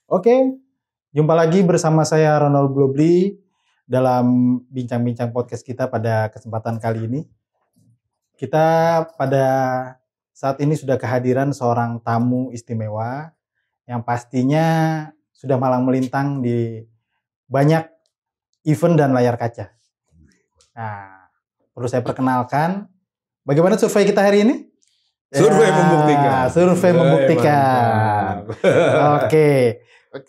Oke, jumpa lagi bersama saya Ronald Blobli dalam bincang-bincang podcast kita pada kesempatan kali ini. Kita pada saat ini sudah kehadiran seorang tamu istimewa yang pastinya sudah malang melintang di banyak event dan layar kaca. Nah, perlu saya perkenalkan, bagaimana survei kita hari ini? Survei membuktikan. Survei membuktikan. Oke.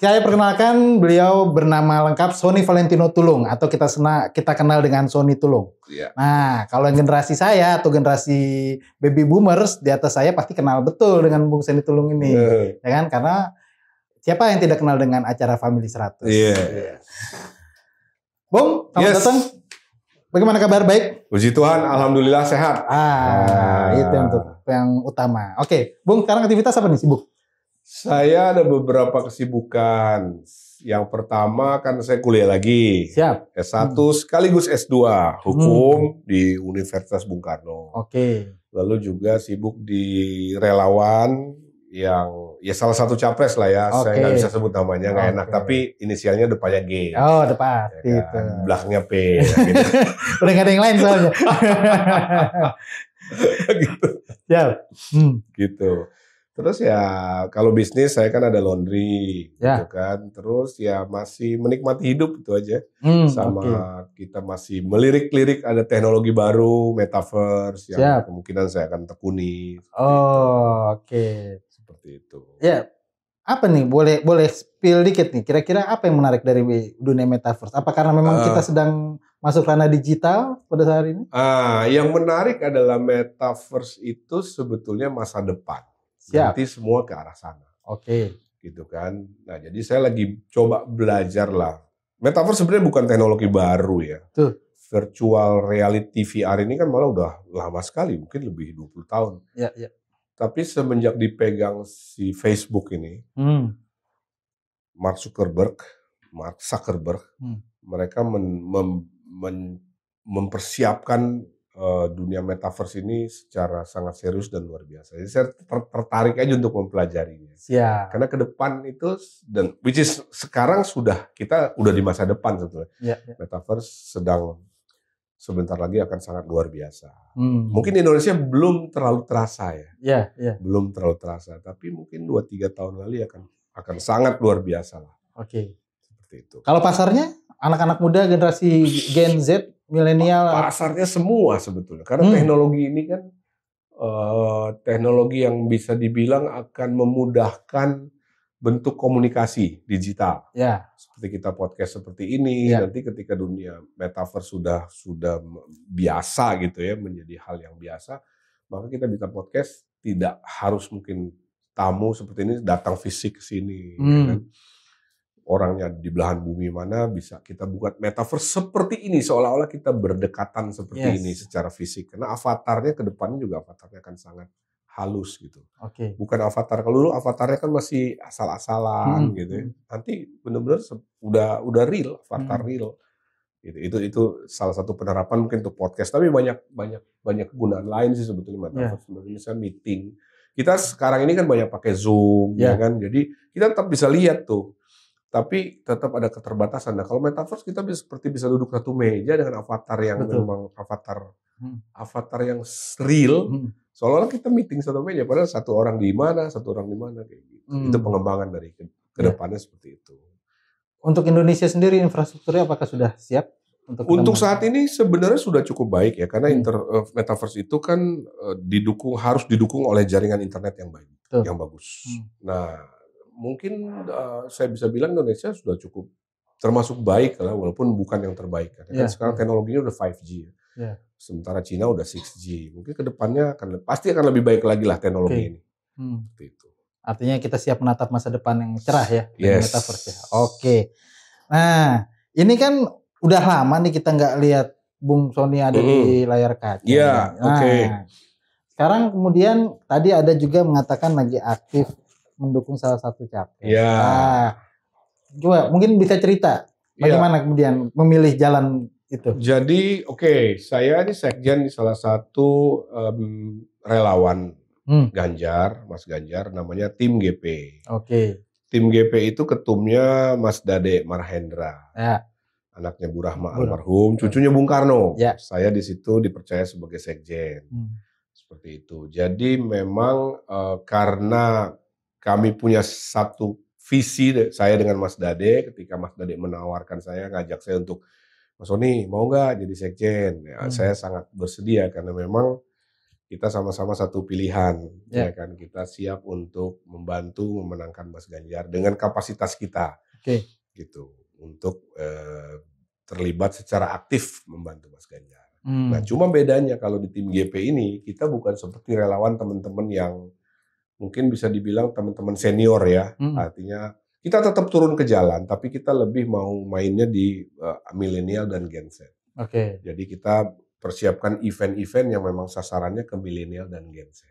Saya perkenalkan, beliau bernama lengkap Sony Valentino Tulung atau kita kenal dengan Sony Tulung. Ya. Nah, kalau yang generasi saya atau generasi baby boomers di atas saya pasti kenal betul dengan Bung Sony Tulung ini, ya kan? Karena siapa yang tidak kenal dengan acara Family 100? Iya. Bung, selamat datang. Bagaimana kabar? Baik? Puji Tuhan, alhamdulillah sehat. Itu yang utama. Oke, Bung, sekarang aktivitas apa nih, sibuk? Saya ada beberapa kesibukan. Yang pertama kan saya kuliah lagi. Siap. S1 sekaligus S2 hukum di Universitas Bung Karno. Oke. Lalu juga sibuk di relawan yang ya salah satu capres lah ya. Saya nggak bisa sebut namanya, nggak enak. Tapi inisialnya depannya G. Oh, depan. Ya kan? Belakangnya P. Gitu. Udah nggak ada yang lain soalnya. Gitu. Siap. Gitu. Terus ya kalau bisnis saya kan ada laundry gitu kan. Terus ya masih menikmati hidup itu aja. Sama kita masih melirik-lirik ada teknologi baru, metaverse yang kemungkinan saya akan tekuni. Oke. Seperti itu. Ya. Apa nih? Boleh spill dikit nih. Kira-kira apa yang menarik dari dunia metaverse? Apa karena memang kita sedang masuk ranah digital pada saat ini? Yang menarik adalah metaverse itu sebetulnya masa depan. Nanti semua ke arah sana. Oke. Gitu kan. Nah, jadi saya lagi coba belajar lah. Metaverse sebenarnya bukan teknologi baru ya. Tuh. Virtual reality VR ini kan malah udah lama sekali, mungkin lebih 20 tahun. Iya. Tapi semenjak dipegang si Facebook ini, Mark Zuckerberg, mereka mempersiapkan dunia metaverse ini secara sangat serius dan luar biasa. Jadi saya tertarik aja untuk mempelajarinya. Karena ke depan itu dan which is sekarang kita udah di masa depan sebetulnya. Metaverse sedang sebentar lagi akan sangat luar biasa. Mungkin di Indonesia belum terlalu terasa ya. Belum terlalu terasa, tapi mungkin 2-3 tahun lagi akan sangat luar biasa lah. Oke. Seperti itu. Kalau pasarnya anak-anak muda generasi Gen Z, milenial, pasarnya semua sebetulnya karena teknologi ini kan teknologi yang bisa dibilang akan memudahkan bentuk komunikasi digital. Seperti kita podcast seperti ini, nanti ketika dunia metaverse sudah biasa gitu ya, menjadi hal yang biasa, maka kita bisa podcast tidak harus mungkin tamu seperti ini datang fisik ke sini, ya kan? Orangnya di belahan bumi mana bisa kita buat metaverse seperti ini seolah-olah kita berdekatan seperti ini secara fisik karena avatarnya ke depannya juga avatarnya akan sangat halus gitu. Bukan avatar kalau dulu avatarnya kan masih asal-asalan gitu ya. Nanti benar-benar udah real, avatar real. Gitu. Itu salah satu penerapan mungkin untuk podcast tapi banyak kegunaan lain sih sebetulnya metaverse. Misalnya meeting. Kita sekarang ini kan banyak pakai Zoom ya kan. Jadi kita tetap bisa lihat tuh. Tapi tetap ada keterbatasan. Nah, kalau metaverse kita bisa duduk satu meja dengan avatar yang memang avatar yang real. Seolah-olah kita meeting satu meja, padahal satu orang di mana kayak gitu. Itu pengembangan dari kedepannya seperti itu. Untuk Indonesia sendiri infrastrukturnya apakah sudah siap? Untuk saat ini sebenarnya sudah cukup baik ya, karena metaverse itu kan harus didukung oleh jaringan internet yang baik, yang bagus. Nah. Mungkin saya bisa bilang Indonesia sudah cukup termasuk baik lah, walaupun bukan yang terbaik. Karena sekarang teknologinya udah 5G ya. Sementara Cina udah 6G. Mungkin kedepannya pasti akan lebih baik lagi lah teknologi ini. Seperti itu. Artinya kita siap menatap masa depan yang cerah ya dari metaverse ya. Oke. Nah, ini kan udah lama nih kita nggak lihat Bung Sony ada di layar kaca. Sekarang kemudian tadi ada juga mengatakan lagi aktif mendukung salah satu capres. Coba mungkin bisa cerita bagaimana kemudian memilih jalan itu. Jadi saya ini sekjen di salah satu relawan Ganjar, Mas Ganjar, namanya Tim GP. tim GP itu ketumnya Mas Dade Marhendra. Ya. Anaknya Bu Rahma almarhum, cucunya Bung Karno. Ya. Saya di situ dipercaya sebagai sekjen. Seperti itu. Jadi memang karena kami punya satu visi, saya dengan Mas Dade, ketika Mas Dade menawarkan saya, ngajak saya untuk, Mas Sony mau nggak jadi sekjen? Ya, saya sangat bersedia karena memang kita sama-sama satu pilihan, ya kan, kita siap untuk membantu memenangkan Mas Ganjar dengan kapasitas kita, gitu, untuk terlibat secara aktif membantu Mas Ganjar. Nah, cuma bedanya kalau di tim GP ini kita bukan seperti relawan teman-teman yang mungkin bisa dibilang teman-teman senior ya, artinya kita tetap turun ke jalan, tapi kita lebih mau mainnya di milenial dan Gen Z. Jadi kita persiapkan event-event yang memang sasarannya ke milenial dan Gen Z.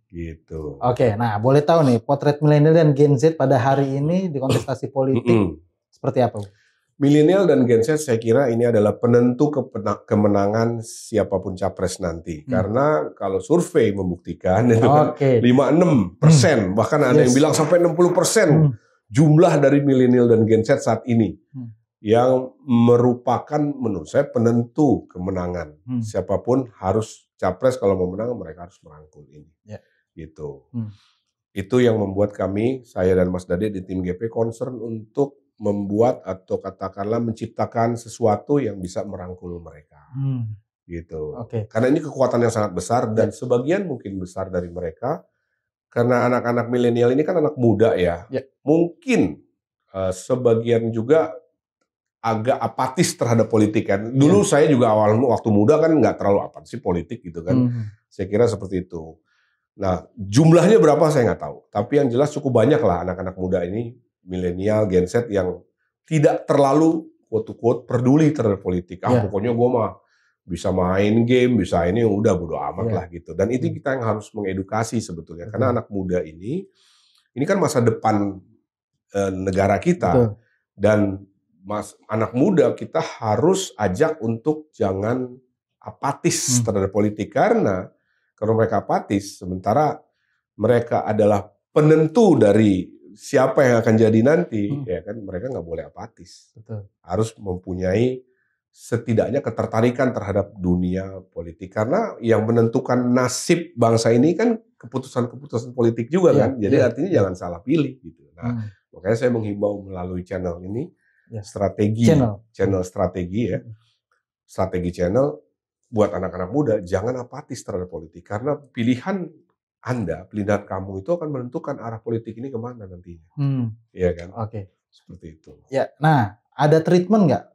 Gitu. Nah boleh tahu nih potret milenial dan Gen Z pada hari ini di kontestasi politik seperti apa? Milenial dan Gen Z saya kira ini adalah penentu kemenangan siapapun capres nanti. Karena kalau survei membuktikan itu kan 5-6%, bahkan ada yang bilang sampai 60% jumlah dari milenial dan Gen Z saat ini yang merupakan menurut saya penentu kemenangan. Siapapun harus capres kalau mau menang mereka harus merangkul ini. Gitu. Itu yang membuat kami, saya dan Mas Dade di tim GP concern untuk membuat atau katakanlah menciptakan sesuatu yang bisa merangkul mereka, gitu. Karena ini kekuatan yang sangat besar dan sebagian mungkin besar dari mereka, karena anak-anak milenial ini kan anak muda ya, mungkin sebagian juga agak apatis terhadap politik kan. Dulu saya juga awal waktu muda kan nggak terlalu apatis politik gitu kan, saya kira seperti itu. Nah jumlahnya berapa saya nggak tahu, tapi yang jelas cukup banyak lah anak-anak muda ini, milenial, Gen Z yang tidak terlalu quote-unquote peduli terhadap politik. Pokoknya gue mah bisa main game, bisa ini udah bodo amat lah gitu. Dan itu kita yang harus mengedukasi sebetulnya. Karena anak muda ini kan masa depan negara kita. Dan anak muda kita harus ajak untuk jangan apatis terhadap politik. Karena kalau mereka apatis, sementara mereka adalah penentu dari siapa yang akan jadi nanti, ya kan mereka nggak boleh apatis. Harus mempunyai setidaknya ketertarikan terhadap dunia politik. Karena yang menentukan nasib bangsa ini kan keputusan-keputusan politik juga kan. Jadi artinya jangan salah pilih gitu. Nah, makanya saya menghimbau melalui channel ini, channel strategi ya. Strategi channel buat anak-anak muda jangan apatis terhadap politik. Karena pilihan pilihan kamu itu akan menentukan arah politik ini kemana nantinya. Iya kan? Seperti itu. Ya, nah ada treatment nggak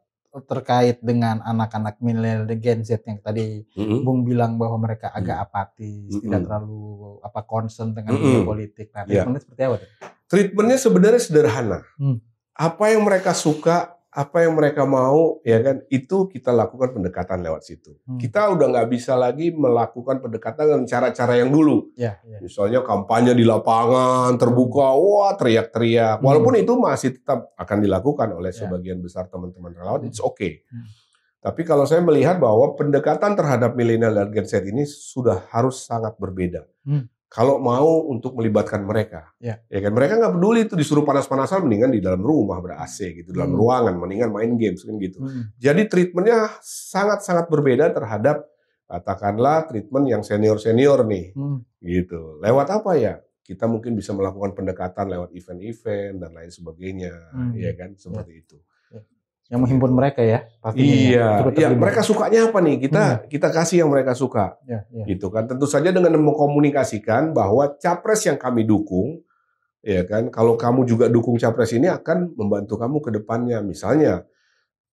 terkait dengan anak-anak milenial dan Gen Z yang tadi Bung bilang bahwa mereka agak apatis, tidak terlalu concern dengan dunia politik. Nah, treatmentnya seperti apa? Treatmentnya sebenarnya sederhana. Apa yang mereka suka, apa yang mereka mau, ya kan, itu kita lakukan pendekatan lewat situ. Kita udah nggak bisa lagi melakukan pendekatan dengan cara-cara yang dulu. Misalnya kampanye di lapangan, terbuka, wah teriak-teriak. Walaupun itu masih tetap akan dilakukan oleh sebagian besar teman-teman relawan, it's okay. Tapi kalau saya melihat bahwa pendekatan terhadap milenial dan Gen Z ini sudah harus sangat berbeda. Kalau mau untuk melibatkan mereka, ya kan mereka nggak peduli itu disuruh panas-panasan, mendingan di dalam rumah ber-AC gitu, dalam ruangan, mendingan main games kan gitu. Jadi treatmentnya sangat-sangat berbeda terhadap katakanlah treatment yang senior-senior nih, gitu. Lewat apa ya? Kita mungkin bisa melakukan pendekatan lewat event-event dan lain sebagainya, ya kan seperti itu. Yang menghimpun mereka ya, pastinya. Iya, mereka sukanya apa nih? Kita kasih yang mereka suka, gitu kan. Tentu saja dengan mengkomunikasikan bahwa capres yang kami dukung, ya kan. Kalau kamu juga dukung capres ini akan membantu kamu ke depannya. Misalnya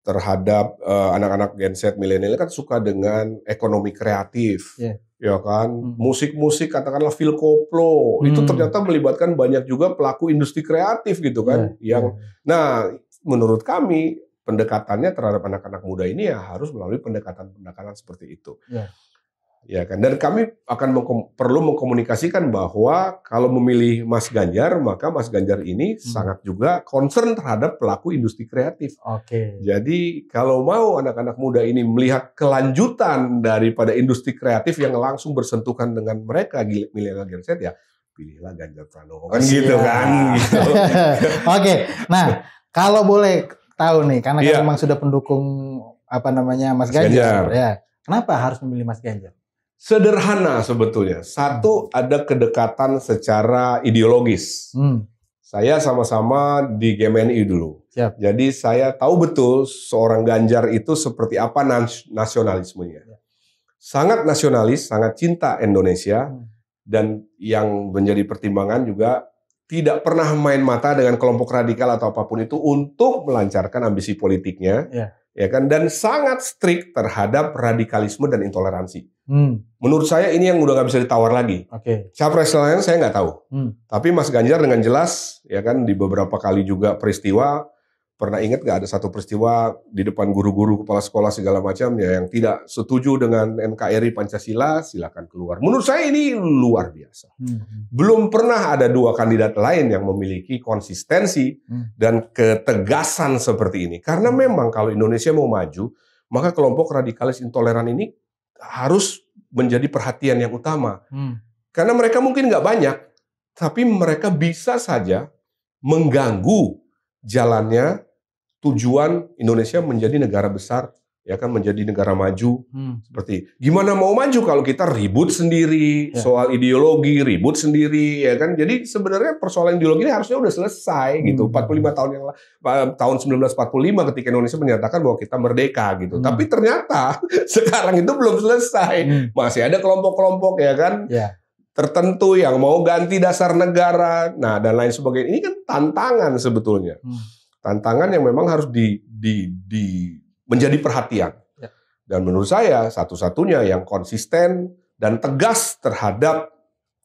terhadap anak-anak Gen Z milenial kan suka dengan ekonomi kreatif, ya kan. Musik-musik katakanlah Phil Koplo itu ternyata melibatkan banyak juga pelaku industri kreatif gitu kan. Nah, menurut kami pendekatannya terhadap anak-anak muda ini ya harus melalui pendekatan-pendekatan seperti itu. Ya kan, dan kami akan perlu mengkomunikasikan bahwa kalau memilih Mas Ganjar, maka Mas Ganjar ini sangat juga concern terhadap pelaku industri kreatif. Jadi kalau mau anak-anak muda ini melihat kelanjutan daripada industri kreatif yang langsung bersentuhan dengan mereka milenial Gen Z, ya pilihlah Ganjar Pranowo kan gitu kan. Gitu. Oke, nah kalau boleh tahu nih, karena kan memang sudah pendukung Mas Ganjar, ya, kenapa harus memilih Mas Ganjar? Sederhana sebetulnya. Satu, ada kedekatan secara ideologis. Saya sama-sama di GMNI dulu. Siap. Jadi saya tahu betul seorang Ganjar itu seperti apa nasionalismenya. Sangat nasionalis, sangat cinta Indonesia, dan yang menjadi pertimbangan juga tidak pernah main mata dengan kelompok radikal atau apapun itu untuk melancarkan ambisi politiknya, ya kan, dan sangat strict terhadap radikalisme dan intoleransi. Menurut saya ini yang udah nggak bisa ditawar lagi. Capres lain saya nggak tahu, tapi Mas Ganjar dengan jelas, ya kan, di beberapa kali juga peristiwa. Pernah ingat nggak ada satu peristiwa di depan guru-guru, kepala sekolah segala macam ya yang tidak setuju dengan NKRI Pancasila, silakan keluar. Menurut saya ini luar biasa. Belum pernah ada dua kandidat lain yang memiliki konsistensi dan ketegasan seperti ini. Karena memang kalau Indonesia mau maju, maka kelompok radikalis intoleran ini harus menjadi perhatian yang utama. Karena mereka mungkin nggak banyak, tapi mereka bisa saja mengganggu jalannya tujuan Indonesia menjadi negara besar, ya kan, menjadi negara maju. Seperti gimana mau maju kalau kita ribut sendiri soal ideologi, ribut sendiri, ya kan. Jadi sebenarnya persoalan ideologi ini harusnya udah selesai gitu. 45 tahun yang tahun 1945 ketika Indonesia menyatakan bahwa kita merdeka gitu. Tapi ternyata sekarang itu belum selesai. Masih ada kelompok-kelompok, ya kan, tertentu yang mau ganti dasar negara, nah dan lain sebagainya. Ini kan tantangan sebetulnya. Tantangan yang memang harus menjadi perhatian. Dan menurut saya satu-satunya yang konsisten dan tegas terhadap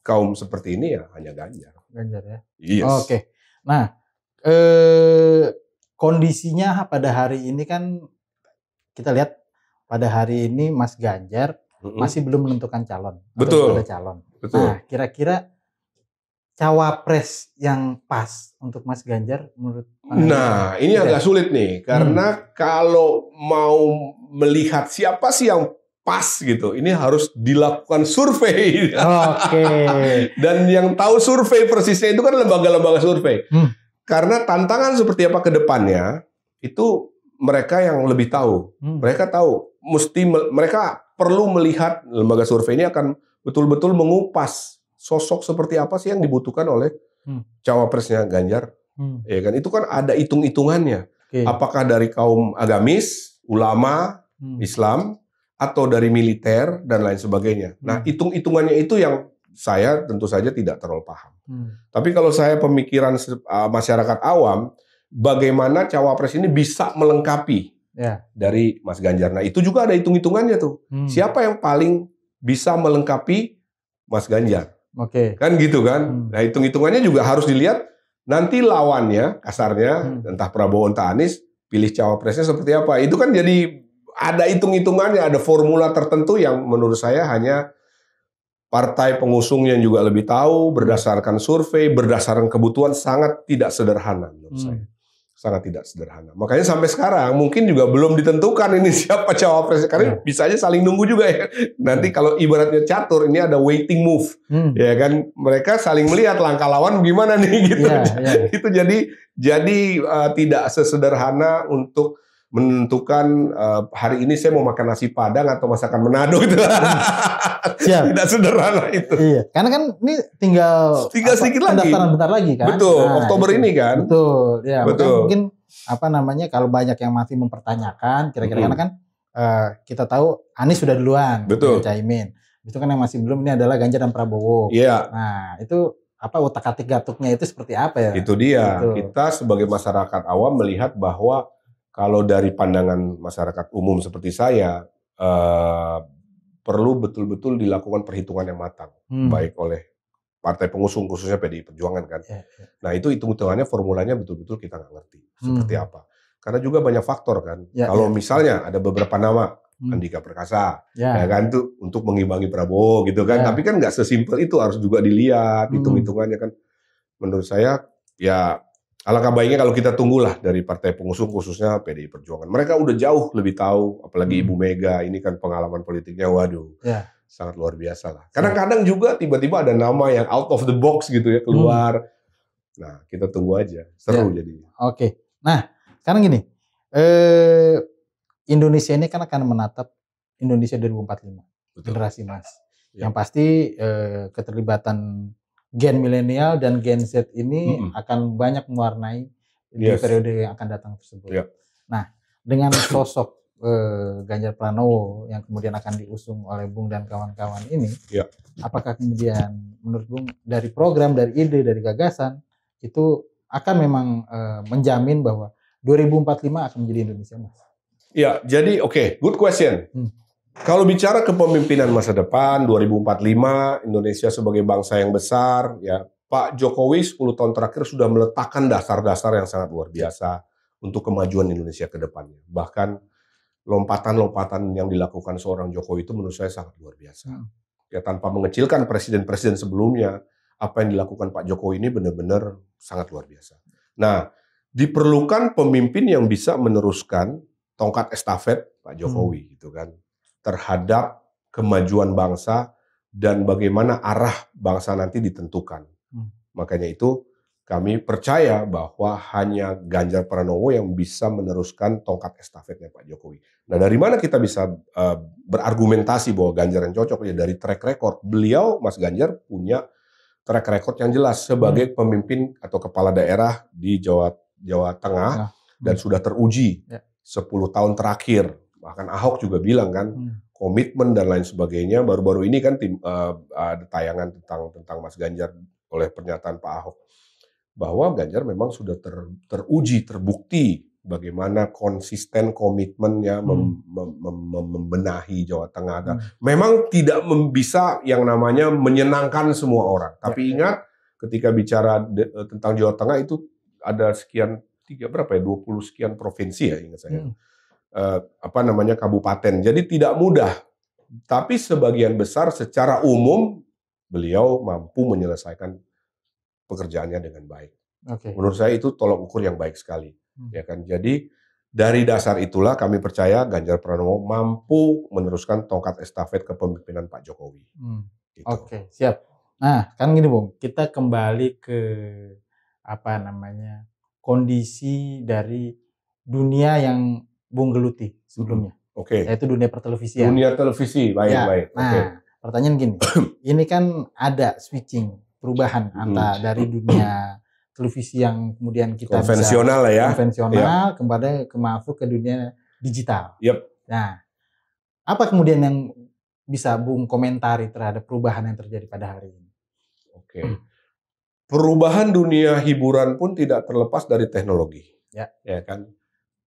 kaum seperti ini ya hanya Ganjar. Ganjar ya. Yes. Oke. Nah, kondisinya pada hari ini kan kita lihat pada hari ini Mas Ganjar masih belum menentukan calon. Betul. Atau ada calon. Betul. Nah, kira-kira cawapres yang pas untuk Mas Ganjar menurut Nah, ini agak sulit nih, karena kalau mau melihat siapa sih yang pas gitu, ini harus dilakukan survei. Oke. Dan yang tahu survei persisnya itu kan lembaga-lembaga survei. Karena tantangan seperti apa ke depannya, itu mereka yang lebih tahu. Mereka tahu, mereka perlu melihat, lembaga survei ini akan betul-betul mengupas sosok seperti apa sih yang dibutuhkan oleh cawapresnya Ganjar. Ya kan, itu kan ada hitung-hitungannya. Apakah dari kaum agamis, ulama, Islam, atau dari militer dan lain sebagainya. Nah, hitung-hitungannya itu yang saya tentu saja tidak terlalu paham. Tapi kalau saya pemikiran masyarakat awam, bagaimana cawapres ini bisa melengkapi dari Mas Ganjar. Nah, itu juga ada hitung-hitungannya tuh. Siapa yang paling bisa melengkapi Mas Ganjar? Kan gitu kan. Nah, hitung-hitungannya juga harus dilihat nanti lawannya, kasarnya, entah Prabowo entah Anies, pilih cawapresnya seperti apa. Itu kan jadi ada hitung-hitungannya, ada formula tertentu yang menurut saya hanya partai pengusungnya juga lebih tahu, berdasarkan survei, berdasarkan kebutuhan, sangat tidak sederhana menurut saya. Sangat tidak sederhana. Makanya sampai sekarang mungkin juga belum ditentukan ini siapa cawapresnya, karena bisa aja saling nunggu juga ya. Nanti kalau ibaratnya catur, ini ada waiting move, ya kan, mereka saling melihat langkah lawan gimana nih gitu. Itu jadi tidak sesederhana untuk menentukan hari ini saya mau makan nasi Padang atau masakan Manado gitu. Tidak sederhana itu. Iya, karena kan ini tinggal sedikit lagi. Pendaftaran bentar lagi kan. Betul, Oktober ini kan. Betul, ya. Betul. Mungkin kalau banyak yang masih mempertanyakan, kira-kira karena kan kita tahu Anies sudah duluan, betul. Caimin. Itu kan yang masih belum, ini adalah Ganjar dan Prabowo. Iya. Nah, itu otak-atik gatuknya itu seperti apa ya? Itu dia. Betul. Kita sebagai masyarakat awam melihat bahwa kalau dari pandangan masyarakat umum seperti saya, perlu betul-betul dilakukan perhitungan yang matang, baik oleh partai pengusung khususnya PDI Perjuangan kan. Nah itu hitung-hitungannya, formulanya betul-betul kita nggak ngerti seperti apa. Karena juga banyak faktor kan. Kalau misalnya ada beberapa nama, Andika Perkasa, ya kan, tuh untuk mengimbangi Prabowo gitu kan. Tapi kan nggak sesimpel itu, harus juga dilihat hitung-hitungannya kan. Menurut saya ya alangkah baiknya kalau kita tunggulah dari partai pengusung khususnya PDI Perjuangan. Mereka udah jauh lebih tahu, apalagi Ibu Mega ini kan pengalaman politiknya, waduh, sangat luar biasa lah. Kadang-kadang juga tiba-tiba ada nama yang out of the box gitu ya keluar. Nah, kita tunggu aja. Seru jadinya. Oke. Nah, sekarang gini. Indonesia ini kan akan menatap Indonesia 2045. Betul. Generasi emas. Yang pasti keterlibatan gen milenial dan gen Z ini akan banyak mewarnai di periode yang akan datang tersebut. Nah, dengan sosok Ganjar Pranowo yang kemudian akan diusung oleh Bung dan kawan-kawan ini, apakah kemudian menurut Bung dari program, dari ide, dari gagasan itu akan memang menjamin bahwa 2045 akan menjadi Indonesia emas? Ya, jadi good question. Kalau bicara kepemimpinan masa depan 2045, Indonesia sebagai bangsa yang besar, ya Pak Jokowi 10 tahun terakhir sudah meletakkan dasar-dasar yang sangat luar biasa untuk kemajuan Indonesia ke depannya. Bahkan lompatan-lompatan yang dilakukan seorang Jokowi itu menurut saya sangat luar biasa. Ya tanpa mengecilkan presiden-presiden sebelumnya, apa yang dilakukan Pak Jokowi ini benar-benar sangat luar biasa. Nah, diperlukan pemimpin yang bisa meneruskan tongkat estafet Pak Jokowi gitu kan terhadap kemajuan bangsa dan bagaimana arah bangsa nanti ditentukan. Makanya itu kami percaya bahwa hanya Ganjar Pranowo yang bisa meneruskan tongkat estafetnya Pak Jokowi. Nah, dari mana kita bisa berargumentasi bahwa Ganjar yang cocok? Ya dari track record. Beliau, Mas Ganjar, punya track record yang jelas sebagai pemimpin atau kepala daerah di Jawa Tengah dan sudah teruji 10 tahun terakhir. Bahkan Ahok juga bilang kan, komitmen dan lain sebagainya. Baru-baru ini kan ada tayangan tentang Mas Ganjar oleh pernyataan Pak Ahok. Bahwa Ganjar memang sudah teruji, terbukti bagaimana konsisten komitmennya membenahi Jawa Tengah. Memang tidak bisa yang namanya menyenangkan semua orang. Tapi ingat, ketika bicara tentang Jawa Tengah itu ada sekian, 20 sekian provinsi ya ingat saya. Kabupaten. Jadi tidak mudah. Tapi sebagian besar secara umum beliau mampu menyelesaikan pekerjaannya dengan baik. Menurut saya itu tolok ukur yang baik sekali, ya kan. Jadi dari dasar itulah kami percaya Ganjar Pranowo mampu meneruskan tongkat estafet kepemimpinan Pak Jokowi. Gitu. Oke, siap. Nah, kan gini Bung, kita kembali ke kondisi dari dunia yang Bung geluti sebelumnya. Yaitu dunia pertelevisian. Dunia televisi, baik. Nah, pertanyaan gini, ini kan ada switching, perubahan antara dari dunia televisi yang kemudian kita konvensional konvensional ke masuk ke dunia digital. Nah, apa kemudian yang bisa Bung komentari terhadap perubahan yang terjadi pada hari ini? Perubahan dunia hiburan pun tidak terlepas dari teknologi. Ya kan.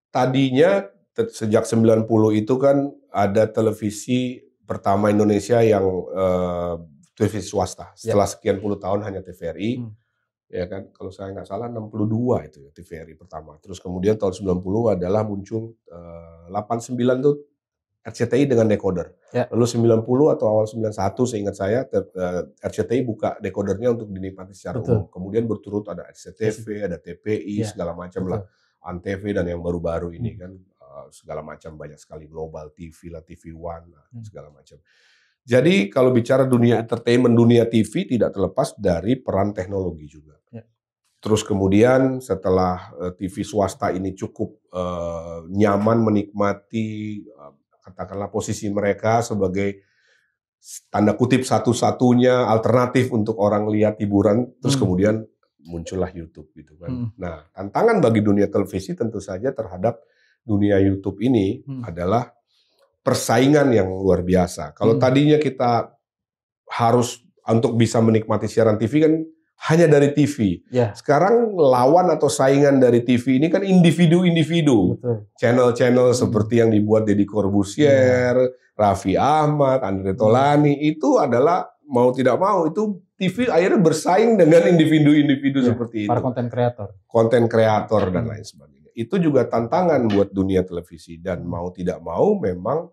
Tadinya sejak 90 itu kan ada televisi pertama Indonesia yang televisi swasta. Setelah sekian puluh tahun hanya TVRI. Ya kan, kalau saya nggak salah 62 itu ya TVRI pertama. Terus kemudian tahun 90 adalah muncul 89 tuh RCTI dengan decoder. Lalu 90 atau awal 91 seingat saya RCTI buka decodernya untuk dinikmati secara umum. Kemudian berturut ada SCTV, ada TPI, segala macam lah. Antv dan yang baru-baru ini kan segala macam banyak sekali, Global TV lah, TV One lah, segala macam. Jadi kalau bicara dunia entertainment, dunia TV tidak terlepas dari peran teknologi juga. Terus kemudian setelah TV swasta ini cukup nyaman menikmati katakanlah posisi mereka sebagai tanda kutip satu-satunya alternatif untuk orang lihat hiburan, terus kemudian muncullah YouTube gitu kan. Nah, tantangan bagi dunia televisi tentu saja terhadap dunia YouTube ini adalah persaingan yang luar biasa. Kalau tadinya kita harus untuk bisa menikmati siaran TV kan hanya dari TV. Sekarang lawan atau saingan dari TV ini kan individu-individu. Channel-channel seperti yang dibuat Deddy Corbuzier, Raffi Ahmad, Andre Taulany, itu adalah mau tidak mau itu TV akhirnya bersaing dengan individu-individu seperti itu. Para konten kreator. Konten kreator dan lain sebagainya. Itu juga tantangan buat dunia televisi. Dan mau tidak mau memang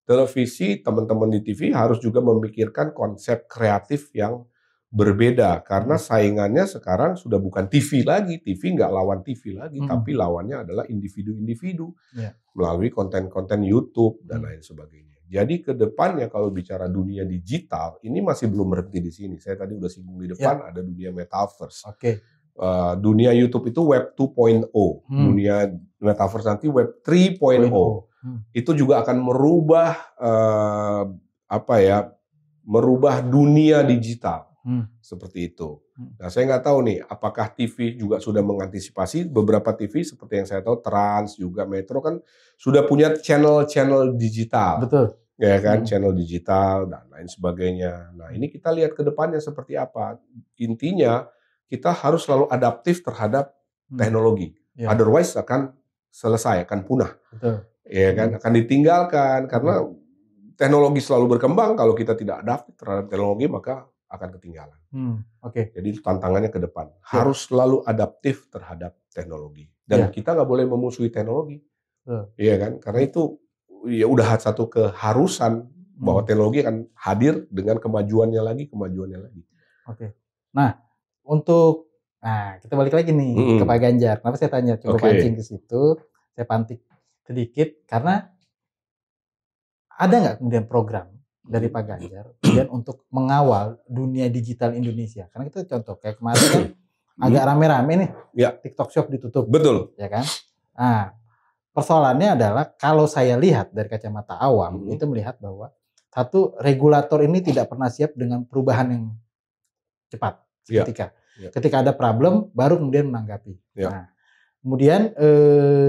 televisi, teman-teman di TV harus juga memikirkan konsep kreatif yang berbeda. Karena saingannya sekarang sudah bukan TV lagi. TV nggak lawan TV lagi, tapi lawannya adalah individu-individu. Melalui konten-konten YouTube dan lain sebagainya. Jadi ke depannya kalau bicara dunia digital, ini masih belum berhenti di sini. Saya tadi udah singgung di depan, ada dunia metaverse. Dunia YouTube itu Web 2.0, dunia metaverse nanti Web 3.0. Itu juga akan merubah merubah dunia digital seperti itu. Nah, saya nggak tahu nih, apakah TV juga sudah mengantisipasi. Beberapa TV seperti yang saya tahu, Trans juga Metro kan sudah punya channel-channel digital. Betul. Ya kan, channel digital dan lain sebagainya. Nah, ini kita lihat ke depannya seperti apa. Intinya kita harus selalu adaptif terhadap teknologi. Otherwise akan selesai, akan punah. Betul. Ya kan, akan ditinggalkan karena teknologi selalu berkembang. Kalau kita tidak adaptif terhadap teknologi, maka akan ketinggalan. Jadi tantangannya ke depan harus selalu adaptif terhadap teknologi. Dan kita nggak boleh memusuhi teknologi, iya kan? Karena itu ya udah satu keharusan bahwa teknologi akan hadir dengan kemajuannya lagi. Nah, kita balik lagi nih ke Pak Ganjar. Kenapa saya tanya? Coba pancing ke situ. Saya pantik sedikit karena ada nggak kemudian program dari Pak Ganjar kemudian untuk mengawal dunia digital Indonesia? Karena kita contoh kayak kemarin kan agak rame-rame nih, TikTok Shop ditutup. Betul. Ya kan? Nah, persoalannya adalah kalau saya lihat dari kacamata awam itu melihat bahwa satu, regulator ini tidak pernah siap dengan perubahan yang cepat seketika. Ketika ada problem baru kemudian menanggapi. Nah, kemudian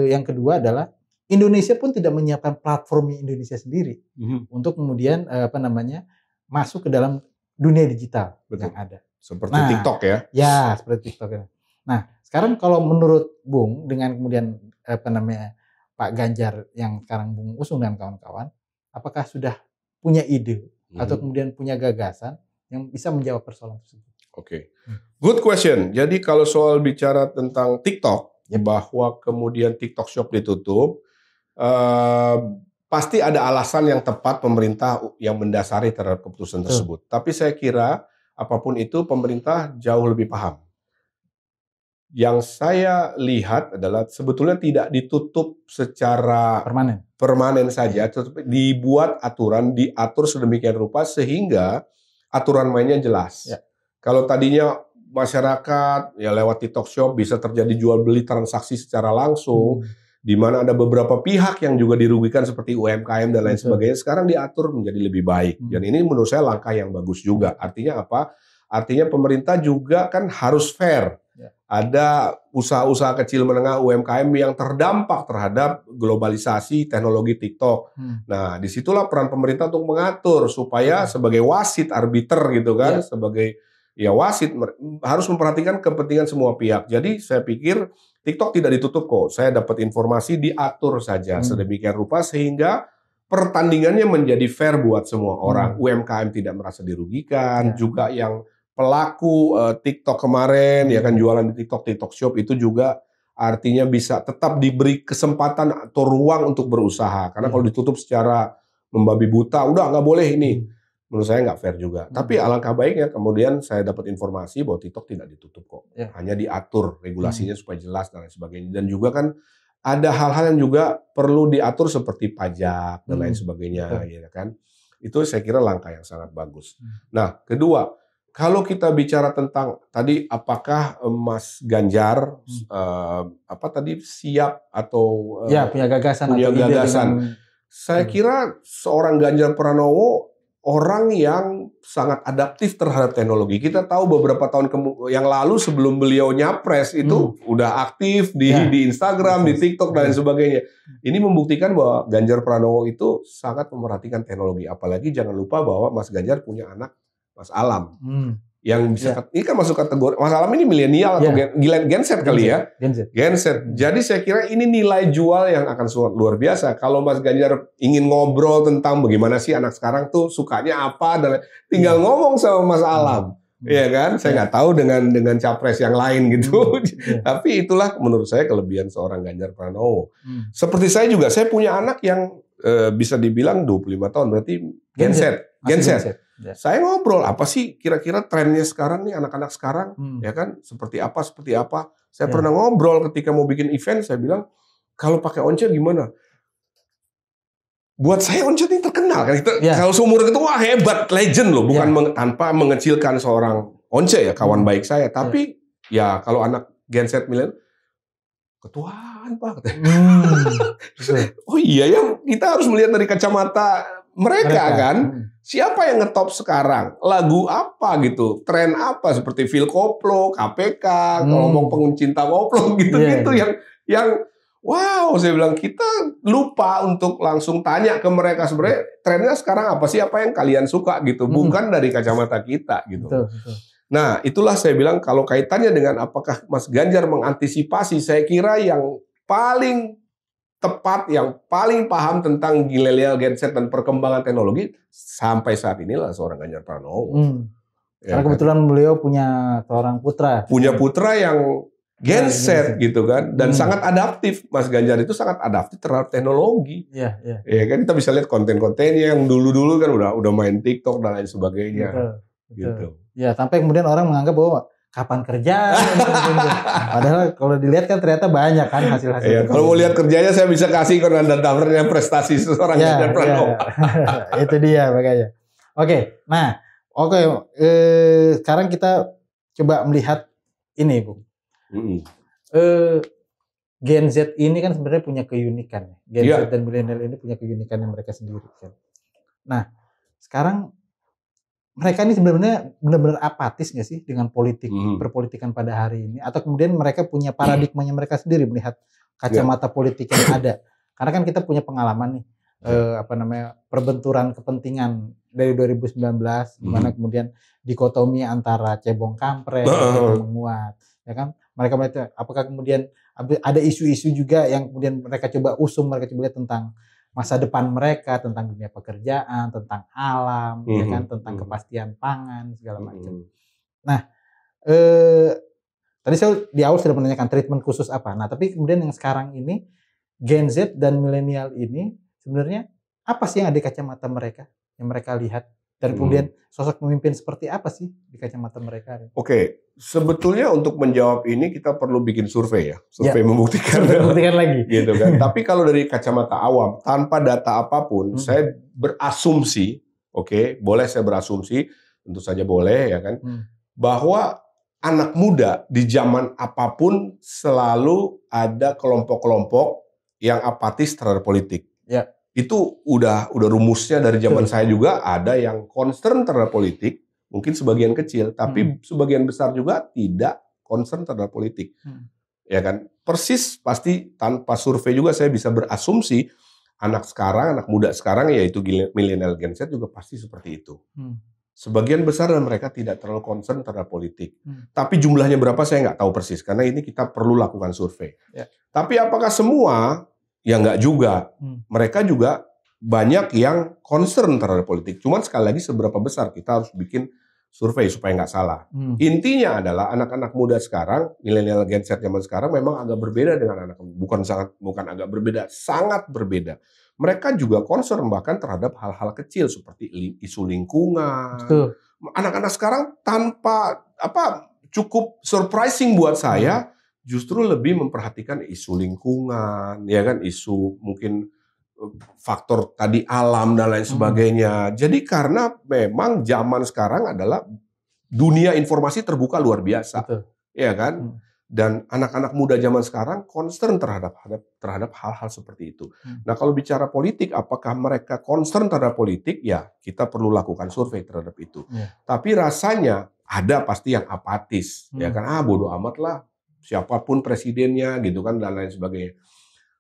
yang kedua adalah Indonesia pun tidak menyiapkan platform Indonesia sendiri untuk kemudian masuk ke dalam dunia digital yang ada. Seperti TikTok ya? Ya, seperti TikTok. Nah, sekarang kalau menurut Bung dengan kemudian Pak Ganjar yang sekarang Bung usung dan kawan-kawan, apakah sudah punya ide atau kemudian punya gagasan yang bisa menjawab persoalan tersebut? Good question. Jadi kalau soal bicara tentang TikTok, bahwa kemudian TikTok Shop ditutup, pasti ada alasan yang tepat pemerintah yang mendasari terhadap keputusan tersebut. Tapi saya kira apapun itu pemerintah jauh lebih paham. Yang saya lihat adalah sebetulnya tidak ditutup secara permanen saja, tetapi dibuat aturan, diatur sedemikian rupa sehingga aturan mainnya jelas. Kalau tadinya masyarakat ya lewat TikTok Shop bisa terjadi jual beli transaksi secara langsung, di mana ada beberapa pihak yang juga dirugikan seperti UMKM dan lain sebagainya, sekarang diatur menjadi lebih baik. Dan ini menurut saya langkah yang bagus juga. Artinya apa? Artinya pemerintah juga kan harus fair. Ada usaha-usaha kecil menengah UMKM yang terdampak terhadap globalisasi teknologi TikTok. Nah, disitulah peran pemerintah untuk mengatur supaya sebagai wasit, arbiter gitu kan, sebagai wasit harus memperhatikan kepentingan semua pihak. Jadi saya pikir TikTok tidak ditutup kok. Saya dapat informasi diatur saja sedemikian rupa sehingga pertandingannya menjadi fair buat semua orang. UMKM tidak merasa dirugikan, juga yang pelaku TikTok kemarin ya kan jualan di TikTok Shop itu juga artinya bisa tetap diberi kesempatan atau ruang untuk berusaha. Karena kalau ditutup secara membabi buta, udah nggak boleh ini. Menurut saya nggak fair juga. Tapi alangkah baiknya kemudian saya dapat informasi bahwa TikTok tidak ditutup kok. Hanya diatur regulasinya supaya jelas dan lain sebagainya. Dan juga kan ada hal-hal yang juga perlu diatur seperti pajak dan lain sebagainya. Ya kan? Itu saya kira langkah yang sangat bagus. Nah, kedua, kalau kita bicara tentang tadi apakah Mas Ganjar siap atau punya gagasan punya gagasan. Saya kira seorang Ganjar Pranowo orang yang sangat adaptif terhadap teknologi. Kita tahu beberapa tahun yang lalu sebelum beliau nyapres itu udah aktif di Instagram, di TikTok dan sebagainya. Ini membuktikan bahwa Ganjar Pranowo itu sangat memperhatikan teknologi. Apalagi jangan lupa bahwa Mas Ganjar punya anak Mas Alam. Yang bisa ini kan masuk kategori Mas Alam ini milenial atau Gen Z kali ya. Gen Z. Jadi saya kira ini nilai jual yang akan luar biasa. Kalau Mas Ganjar ingin ngobrol tentang bagaimana sih anak sekarang tuh sukanya apa dan tinggal ngomong sama Mas Alam. Iya kan? Saya nggak tahu dengan capres yang lain gitu. Tapi itulah menurut saya kelebihan seorang Ganjar Pranowo. Seperti saya juga, saya punya anak yang bisa dibilang 25 tahun berarti Gen Z. Saya ngobrol apa sih kira-kira trennya sekarang nih anak-anak sekarang ya kan seperti apa. Saya pernah ngobrol ketika mau bikin event, saya bilang kalau pakai onsel gimana? buat saya Once ini terkenal kan. Kalau seumur itu wah hebat, legend loh. Bukan tanpa mengecilkan seorang Once ya, kawan baik saya. Tapi ya kalau anak Gen Z milenial, ketuaan Pak. Oh iya ya, kita harus melihat dari kacamata mereka kan. Siapa yang ngetop sekarang? Lagu apa gitu? Tren apa? Seperti Phil Koplo, KPK, kelompok pencinta koplo gitu-gitu yang wow, saya bilang kita lupa untuk langsung tanya ke mereka sebenarnya trennya sekarang apa sih, apa yang kalian suka gitu, bukan dari kacamata kita gitu. Betul. Nah, itulah saya bilang kalau kaitannya dengan apakah Mas Ganjar mengantisipasi, saya kira yang paling tepat, yang paling paham tentang milenial Gen Z dan perkembangan teknologi sampai saat inilah seorang Ganjar Pranowo. Karena kebetulan beliau punya seorang putra. Punya putra yang Gen Z gitu kan, dan sangat adaptif. Mas Ganjar itu sangat adaptif terhadap teknologi. Iya. Ya kan, kita bisa lihat konten-kontennya yang dulu-dulu kan udah main TikTok dan lain sebagainya. Betul. Gitu. Ya, sampai kemudian orang menganggap bahwa kapan kerja? Padahal kalau dilihat kan ternyata banyak kan hasil-hasil. Ya, kalau mau lihat kerjanya saya bisa kasih koordinatornya prestasi seorang Ganjar Pranowo. Itu dia makanya. Sekarang kita coba melihat ini, Bung. Gen Z ini kan sebenarnya punya keunikan. Gen Z dan milenial ini punya keunikan yang mereka sendiri kan. Nah, sekarang mereka ini sebenarnya benar-benar apatis nggak sih dengan politik, perpolitikan pada hari ini? Atau kemudian mereka punya paradigmanya mereka sendiri melihat kacamata politik yang ada? Karena kan kita punya pengalaman nih, perbenturan kepentingan dari 2019, di mana kemudian dikotomi antara cebong kampret menguat, ya kan? Mereka apakah kemudian ada isu-isu juga yang kemudian mereka coba usung, mereka coba lihat tentang masa depan mereka, tentang dunia pekerjaan, tentang alam, ya kan, tentang kepastian pangan segala macam. Nah, tadi saya di awal sudah menanyakan treatment khusus apa. Nah, tapi kemudian yang sekarang ini Gen Z dan milenial ini sebenarnya apa sih yang ada di kacamata mereka, yang mereka lihat? Dan kemudian sosok pemimpin seperti apa sih di kacamata mereka? Oke, sebetulnya untuk menjawab ini kita perlu bikin survei ya. Survei membuktikan lagi. Gitu kan. Tapi kalau dari kacamata awam, tanpa data apapun, saya berasumsi, boleh saya berasumsi, tentu saja boleh ya kan, bahwa anak muda di zaman apapun selalu ada kelompok-kelompok yang apatis terhadap politik. Ya. Itu udah rumusnya dari zaman saya juga, ada yang concern terhadap politik, mungkin sebagian kecil, tapi sebagian besar juga tidak concern terhadap politik. Ya kan? Persis pasti tanpa survei juga saya bisa berasumsi anak muda sekarang yaitu milenial Gen Z juga pasti seperti itu. Sebagian besar dan mereka tidak terlalu concern terhadap politik. Tapi jumlahnya berapa saya nggak tahu persis karena ini kita perlu lakukan survei. Ya. Tapi apakah semua? Ya nggak juga. Mereka juga banyak yang concern terhadap politik. Cuman sekali lagi seberapa besar kita harus bikin survei supaya nggak salah. Intinya adalah anak-anak muda sekarang, milenial Gen Z zaman sekarang memang agak berbeda dengan bukan agak berbeda, sangat berbeda. Mereka juga concern bahkan terhadap hal-hal kecil seperti isu lingkungan. Betul. Anak-anak sekarang cukup surprising buat saya. Justru lebih memperhatikan isu lingkungan, ya kan, isu mungkin faktor tadi alam dan lain sebagainya. Jadi karena memang zaman sekarang adalah dunia informasi terbuka luar biasa, ya kan. Dan anak-anak muda zaman sekarang concern terhadap hal-hal seperti itu. Nah kalau bicara politik, apakah mereka concern terhadap politik? Ya kita perlu lakukan survei terhadap itu. Tapi rasanya ada pasti yang apatis, ya kan, bodo amat lah. Siapapun presidennya gitu kan dan lain sebagainya.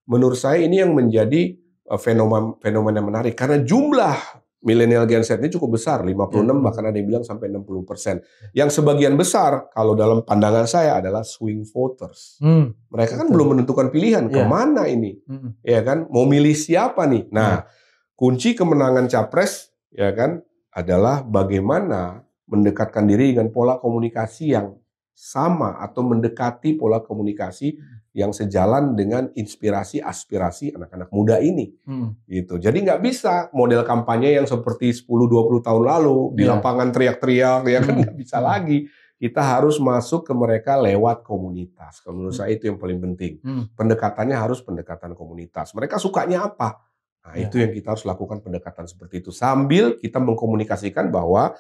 Menurut saya ini yang menjadi fenomena menarik karena jumlah milenial Gen Z ini cukup besar, 56 bahkan ada yang bilang sampai 60%. Yang sebagian besar kalau dalam pandangan saya adalah swing voters. Mereka kan belum menentukan pilihan kemana ini, ya kan, mau milih siapa nih. Nah, kunci kemenangan capres ya kan adalah bagaimana mendekatkan diri dengan pola komunikasi yang sama atau mendekati pola komunikasi yang sejalan dengan inspirasi aspirasi anak-anak muda ini. Gitu. Jadi nggak bisa model kampanye yang seperti 10-20 tahun lalu di lapangan teriak-teriak ya kan nggak bisa lagi. Kita harus masuk ke mereka lewat komunitas. Menurut saya itu yang paling penting. Pendekatannya harus pendekatan komunitas. Mereka sukanya apa? Nah, itu yang kita harus lakukan, pendekatan seperti itu. Sambil kita mengkomunikasikan bahwa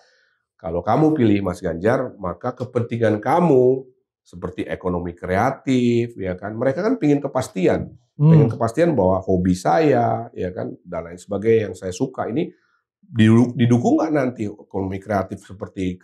kalau kamu pilih Mas Ganjar, maka kepentingan kamu seperti ekonomi kreatif, ya kan? Mereka kan pingin kepastian, pengen kepastian bahwa hobi saya, ya kan, dan lain sebagainya yang saya suka ini didukung nggak nanti ekonomi kreatif seperti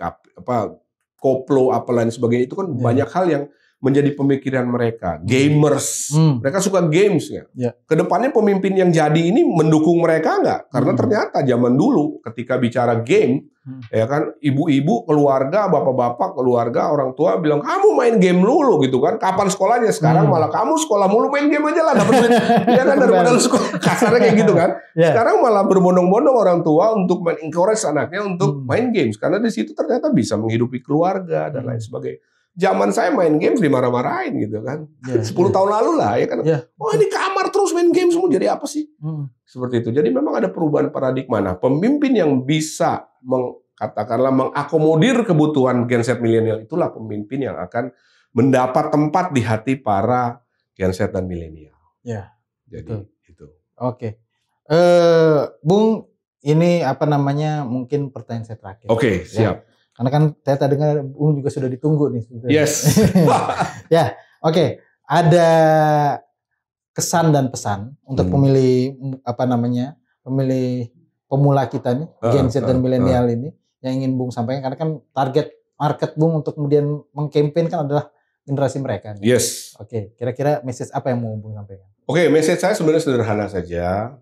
koplo, apa lain sebagainya. Itu kan banyak hal yang menjadi pemikiran mereka. Gamers, mereka suka games ya. Kedepannya pemimpin yang jadi ini mendukung mereka nggak? Karena ternyata zaman dulu ketika bicara game, ya kan, ibu-ibu keluarga, bapak-bapak keluarga, orang tua bilang kamu main game dulu gitu kan. Kapan sekolahnya? Sekarang malah kamu sekolah mulu, main game aja lah dapat duit. Ya kan, daripada lu sekolah, kasarnya kayak gitu kan. Sekarang malah berbondong-bondong orang tua untuk encourage anaknya untuk main games, karena di situ ternyata bisa menghidupi keluarga dan lain sebagainya. Zaman saya main games dimarah-marahin gitu kan. 10 tahun lalu lah ya kan. Oh, ini kamar terus main games semua, jadi apa sih? Seperti itu. Jadi memang ada perubahan paradigma. Nah, pemimpin yang bisa katakanlah mengakomodir kebutuhan Gen Z milenial, itulah pemimpin yang akan mendapat tempat di hati para Gen Z dan milenial. Ya. Jadi itu. Oke. Bung, ini mungkin pertanyaan saya terakhir. Oke, siap. Karena kan saya dengar Bung juga sudah ditunggu nih. Yes. Ya, oke. Ada kesan dan pesan untuk pemilih pemilih pemula kita nih, Gen Z dan milenial ini, yang ingin Bung sampaikan, karena kan target market Bung untuk kemudian mengkampen kan adalah generasi mereka. Nih. Yes. Oke, kira-kira message apa yang mau Bung sampaikan? Oke, message saya sebenarnya sederhana saja.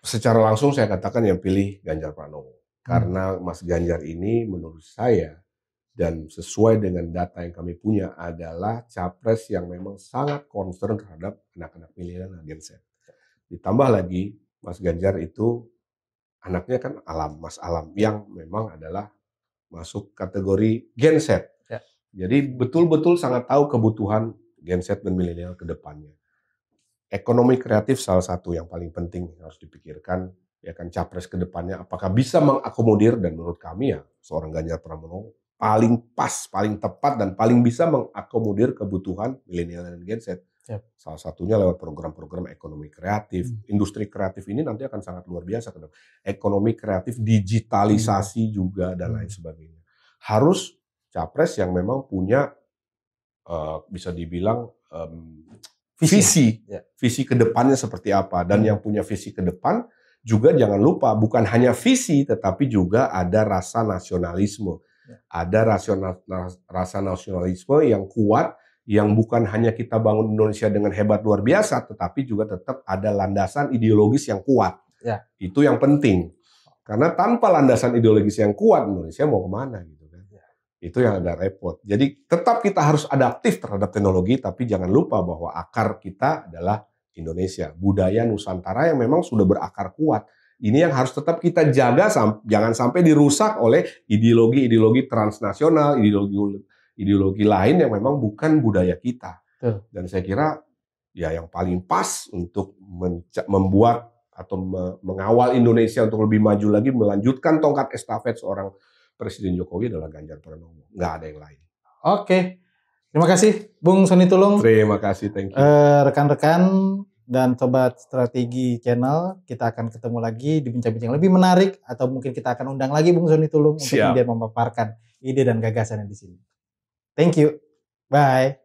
Secara langsung saya katakan yang pilih Ganjar Pranowo. Karena Mas Ganjar ini menurut saya dan sesuai dengan data yang kami punya adalah capres yang memang sangat concern terhadap anak-anak milenial dan Gen Z. Ditambah lagi Mas Ganjar itu anaknya kan Mas Alam yang memang adalah masuk kategori Gen Z. Ya. Jadi betul-betul sangat tahu kebutuhan Gen Z dan milenial ke depannya. Ekonomi kreatif salah satu yang paling penting harus dipikirkan. Ya kan, capres ke depannya apakah bisa mengakomodir, dan menurut kami ya seorang Ganjar Pranowo paling pas, paling tepat dan paling bisa mengakomodir kebutuhan milenial dan Gen Z. Yep. Salah satunya lewat program-program ekonomi kreatif. Industri kreatif ini nanti akan sangat luar biasa. Ekonomi kreatif, digitalisasi juga dan lain sebagainya. Harus capres yang memang punya bisa dibilang visi ke depannya seperti apa, dan yang punya visi ke depan juga jangan lupa bukan hanya visi tetapi juga ada rasa nasionalisme. Ada rasa nasionalisme yang kuat, yang bukan hanya kita bangun Indonesia dengan hebat luar biasa, tetapi juga tetap ada landasan ideologis yang kuat. Ya. Itu yang penting. Karena tanpa landasan ideologis yang kuat, Indonesia mau kemana gitu kan? Ya. Itu yang ada repot. Jadi tetap kita harus adaptif terhadap teknologi, tapi jangan lupa bahwa akar kita adalah Indonesia, budaya Nusantara yang memang sudah berakar kuat. Ini yang harus tetap kita jaga, jangan sampai dirusak oleh ideologi-ideologi transnasional, ideologi lain yang memang bukan budaya kita. Dan saya kira ya yang paling pas untuk membuat atau mengawal Indonesia untuk lebih maju lagi, melanjutkan tongkat estafet seorang Presiden Jokowi adalah Ganjar Pranowo. Nggak ada yang lain. Oke. Terima kasih Bung Sony Tulung. Terima kasih, thank you. Rekan-rekan dan Sobat Strategi Channel, kita akan ketemu lagi di bincang-bincang lebih menarik, atau mungkin kita akan undang lagi Bung Sony Tulung untuk kemudian memaparkan ide dan gagasannya di sini. Thank you. Bye.